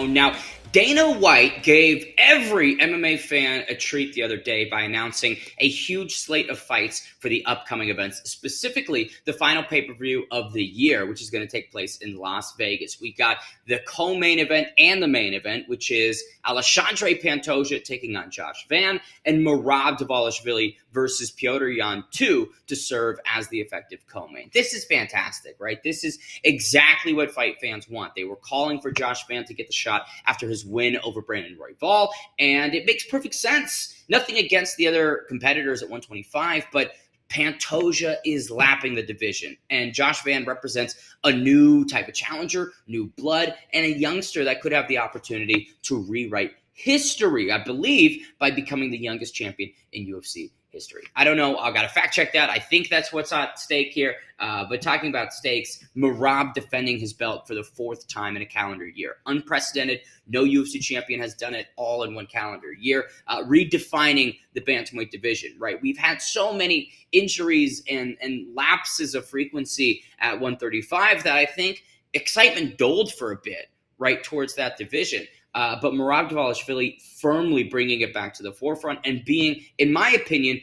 Now, Dana White gave every MMA fan a treat the other day by announcing a huge slate of fights for the upcoming events, specifically the final pay-per-view of the year, which is going to take place in Las Vegas. We got the co-main event and the main event, which is Alexandre Pantoja taking on Josh Van and Merab Dvalishvili versus Petr Yan 2 to serve as the effective co-main. This is fantastic, right? This is exactly what fight fans want. They were calling for Josh Van to get the shot after his win over Brandon Royval, and it makes perfect sense. Nothing against the other competitors at 125, but Pantoja is lapping the division, and Josh Van represents a new type of challenger, new blood, and a youngster that could have the opportunity to rewrite history, I believe, by becoming the youngest champion in UFC history. I don't know. I've got to fact check that. I think that's what's at stake here. But talking about stakes, Merab defending his belt for the fourth time in a calendar year. Unprecedented. No UFC champion has done it all in one calendar year. Redefining the bantamweight division, right? We've had so many injuries and lapses of frequency at 135 that I think excitement dulled for a bit, right, towards that division. But Merab Dvalishvili firmly bringing it back to the forefront and being, in my opinion,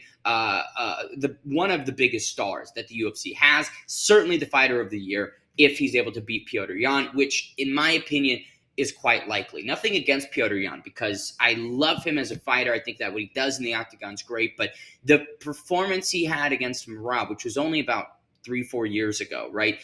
one of the biggest stars that the UFC has. Certainly the fighter of the year if he's able to beat Petr Yan, which, in my opinion, is quite likely. Nothing against Petr Yan because I love him as a fighter. I think that what he does in the octagon is great. But the performance he had against Merab, which was only about 3-4 years ago, right,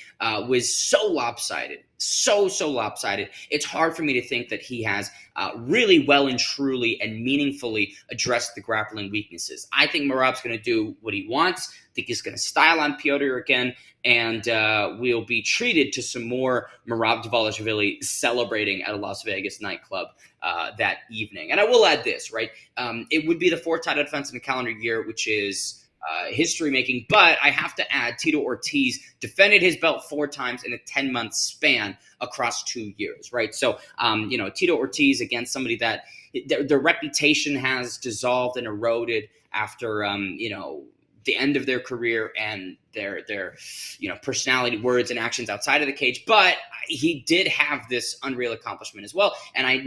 was so lopsided, so lopsided. It's hard for me to think that he has really well and truly and meaningfully addressed the grappling weaknesses. I think Merab's going to do what he wants. I think he's going to style on Petr again, and we'll be treated to some more Merab Dvalishvili celebrating at a Las Vegas nightclub that evening. And I will add this, right? It would be the fourth title defense in a calendar year, which is history making, but I have to add Tito Ortiz defended his belt 4 times in a 10-month span across 2 years, right? So, Tito Ortiz against somebody that their reputation has dissolved and eroded after, the end of their career and their personality, words, and actions outside of the cage. But he did have this unreal accomplishment as well, and I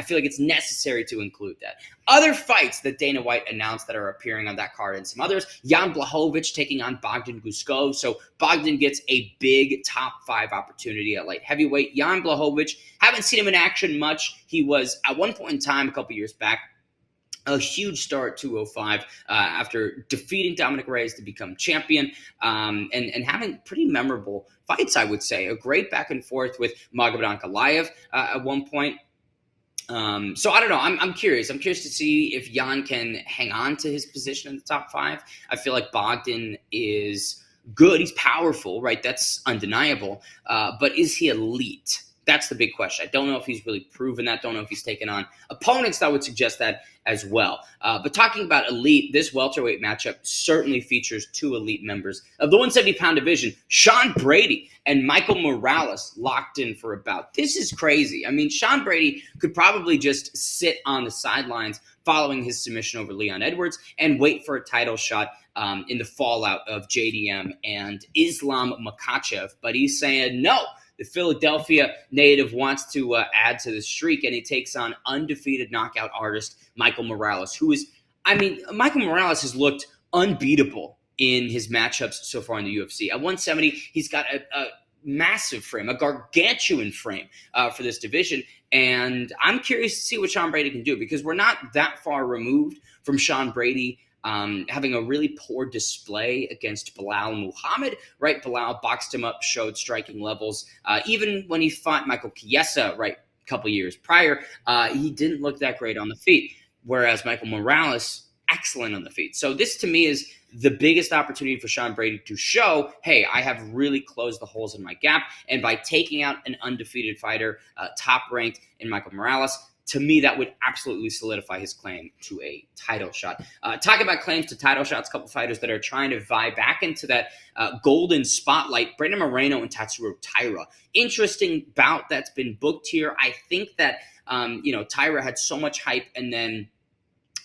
feel like it's necessary to include that. Other fights that Dana White announced that are appearing on that card and some others, Jan Blachowicz taking on Bogdan Guskov. So Bogdan gets a big top 5 opportunity at light heavyweight. Jan Blachowicz, haven't seen him in action much. He was, at one point in time, a couple years back, a huge star at 205 after defeating Dominic Reyes to become champion and having pretty memorable fights, I would say. A great back and forth with Magomed Ankalaev at one point. So I don't know. I'm curious. I'm curious to see if Jan can hang on to his position in the top 5. I feel like Bogdan is good. He's powerful, right? That's undeniable. But is he elite? That's the big question. I don't know if he's really proven that. Don't know if he's taken on opponents that would suggest that as well. But talking about elite, this welterweight matchup certainly features 2 elite members of the 170-pound division, Sean Brady and Michael Morales, locked in for a bout. This is crazy. I mean, Sean Brady could probably just sit on the sidelines following his submission over Leon Edwards and wait for a title shot in the fallout of JDM and Islam Makhachev. But he's saying no. The Philadelphia native wants to add to the streak, and he takes on undefeated knockout artist Michael Morales, Michael Morales has looked unbeatable in his matchups so far in the UFC. At 170, he's got a massive frame, a gargantuan frame for this division, and I'm curious to see what Sean Brady can do because we're not that far removed from Sean Brady having a really poor display against Bilal Muhammad, right? Bilal boxed him up, showed striking levels. Even when he fought Michael Chiesa, right, a couple years prior, he didn't look that great on the feet, whereas Michael Morales, excellent on the feet. So this, to me, is the biggest opportunity for Sean Brady to show, hey, I have really closed the holes in my gap, and by taking out an undefeated fighter, top-ranked in Michael Morales, to me, that would absolutely solidify his claim to a title shot. Talking about claims to title shots, a couple fighters that are trying to vie back into that golden spotlight, Brandon Moreno and Tatsuro Taira. Interesting bout that's been booked here. I think that, Taira had so much hype and then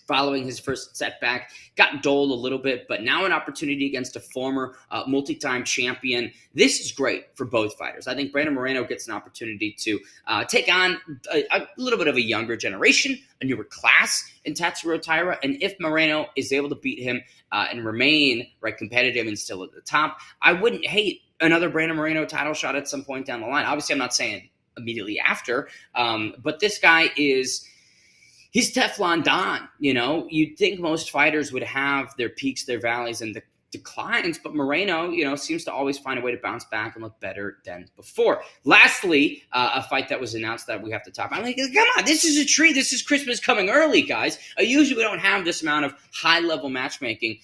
following his first setback. Got doled a little bit, but now an opportunity against a former multi-time champion. This is great for both fighters. I think Brandon Moreno gets an opportunity to take on a little bit of a younger generation, a newer class in Tatsuro Taira. And if Moreno is able to beat him and remain competitive and still at the top, I wouldn't hate another Brandon Moreno title shot at some point down the line. Obviously, I'm not saying immediately after, but this guy he's Teflon Don. You'd think most fighters would have their peaks, their valleys, and the declines, but Moreno, seems to always find a way to bounce back and look better than before. Lastly, a fight that was announced that we have to talk about. I'm like, come on, this is a treat. This is Christmas coming early, guys. Usually we don't have this amount of high-level matchmaking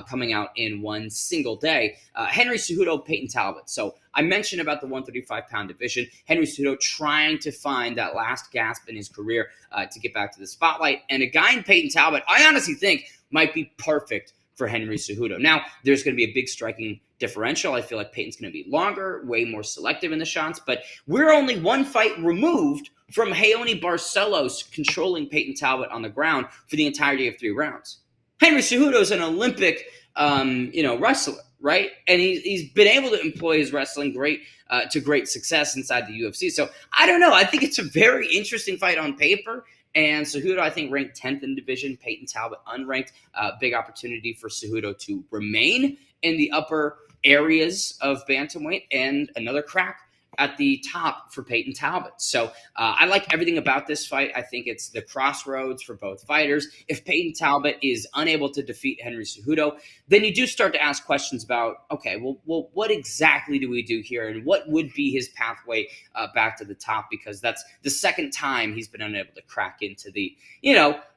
coming out in one single day. Henry Cejudo, Peyton Talbot. So I mentioned about the 135-pound division. Henry Cejudo trying to find that last gasp in his career to get back to the spotlight. And a guy in Peyton Talbot, I honestly think might be perfect for Henry Cejudo. Now, there's going to be a big striking differential. I feel like Peyton's going to be longer, way more selective in the shots, but we're only one fight removed from Raoni Barcelos controlling Peyton Talbot on the ground for the entirety of 3 rounds. Henry Cejudo is an Olympic, wrestler, right? And he's been able to employ his wrestling to great success inside the UFC. So I don't know. I think it's a very interesting fight on paper. And Cejudo, I think, ranked 10th in the division. Peyton Talbot, unranked. Big opportunity for Cejudo to remain in the upper areas of bantamweight, and another crack at the top for Peyton Talbot. So I like everything about this fight. I think it's the crossroads for both fighters. If Peyton Talbot is unable to defeat Henry Cejudo, then you do start to ask questions about, okay, well, what exactly do we do here, and what would be his pathway back to the top? Because that's the second time he's been unable to crack into the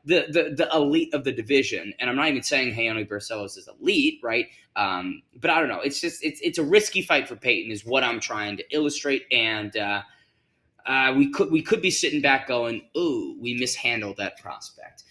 elite of the division. And I'm not even saying Raoni Barcelos is elite, right? But I don't know. It's just it's a risky fight for Peyton, is what I'm trying to illustrate. And we could be sitting back going, ooh, we mishandled that prospect.